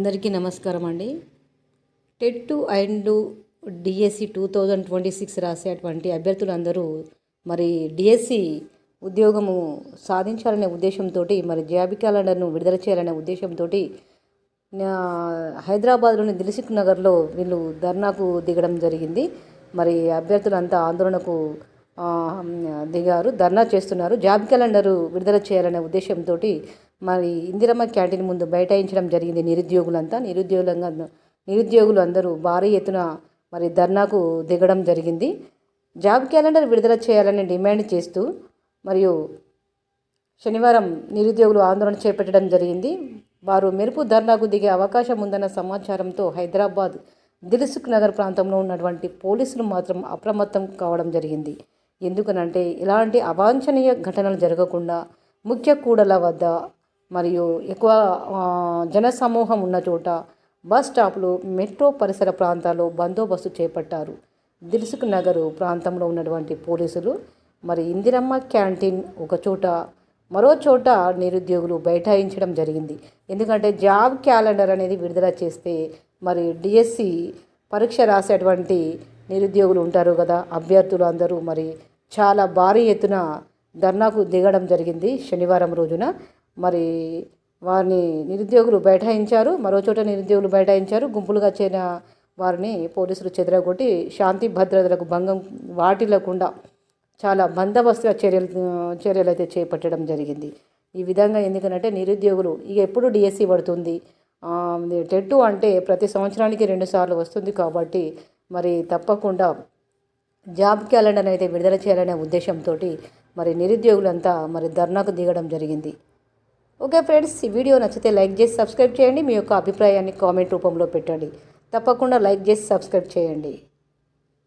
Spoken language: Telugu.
అందరికీ నమస్కారం అండి. టెట్ అండ్ డిఎస్సి 2026 రాసేటువంటి అభ్యర్థులందరూ మరి డిఎస్సి ఉద్యోగము సాధించాలనే ఉద్దేశంతో మరి జాబ్ క్యాలెండర్ను విడుదల చేయాలనే ఉద్దేశంతో హైదరాబాద్లోని దిల్సుఖ్ నగర్లో వీళ్ళు ధర్నాకు దిగడం జరిగింది. మరి అభ్యర్థులంతా ఆందోళనకు దిగారు, ధర్నా చేస్తున్నారు. జాబ్ క్యాలెండరు విడుదల చేయాలనే ఉద్దేశంతో మరి ఇందిరమ్మ క్యాంటీన్ ముందు బైఠాయించడం జరిగింది. నిరుద్యోగులు అందరూ భారీ ఎత్తున మరి ధర్నాకు దిగడం జరిగింది. జాబ్ క్యాలెండర్ విడుదల చేయాలని డిమాండ్ చేస్తూ మరియు శనివారం నిరుద్యోగులు ఆందోళన చేపట్టడం జరిగింది. వారు మెరుపు ధర్నాకు దిగే అవకాశం ఉందన్న సమాచారంతో హైదరాబాద్ దిల్సుఖ్ నగర్ ప్రాంతంలో ఉన్నటువంటి పోలీసులు మాత్రం అప్రమత్తం కావడం జరిగింది. ఎందుకనంటే ఇలాంటి అవాంఛనీయ ఘటనలు జరగకుండా ముఖ్య కూడల వద్ద మరియు ఎక్కువ జనసమూహం ఉన్న చోట, బస్ స్టాప్లు, మెట్రో పరిసర ప్రాంతాల్లో బందోబస్తు చేపట్టారు. దిల్సుఖ్ నగర్ ప్రాంతంలో ఉన్నటువంటి పోలీసులు మరి ఇందిరమ్మ క్యాంటీన్ ఒక చోట, మరో చోట నిరుద్యోగులు బైఠాయించడం జరిగింది. ఎందుకంటే జాబ్ క్యాలెండర్ అనేది విడుదల చేస్తే మరి డిఎస్సి పరీక్ష రాసేటువంటి నిరుద్యోగులు ఉంటారు కదా, అభ్యర్థులు అందరూ మరి చాలా భారీ ఎత్తున ధర్నాకు దిగడం జరిగింది. శనివారం రోజున మరి వారిని నిరుద్యోగులు బైఠాయించారు, మరో చోట నిరుద్యోగులు బైఠాయించారు. గుంపులుగా చేరిన వారిని పోలీసులు చెదరగొట్టి శాంతి భద్రతలకు భంగం వాటిల్లకుండా చాలా బందోబస్తుగా చర్యలు అయితే చేపట్టడం జరిగింది. ఈ విధంగా ఎందుకంటే నిరుద్యోగులు ఇక ఎప్పుడు డిఎస్సి పడుతుంది, టెట్ అంటే ప్రతి సంవత్సరానికి 2 సార్లు వస్తుంది కాబట్టి మరి తప్పకుండా జాబ్ క్యాలెండర్ అయితే విడుదల చేయాలనే ఉద్దేశంతో మరి నిరుద్యోగులంతా మరి ధర్నాకు దిగడం జరిగింది. ఓకే ఫ్రెండ్స్, ఈ వీడియో నచ్చితే లైక్ చేసి సబ్స్క్రైబ్ చేయండి. మీ యొక్క అభిప్రాయాన్ని కామెంట్ రూపంలో పెట్టండి. తప్పకుండా లైక్ చేసి సబ్స్క్రైబ్ చేయండి.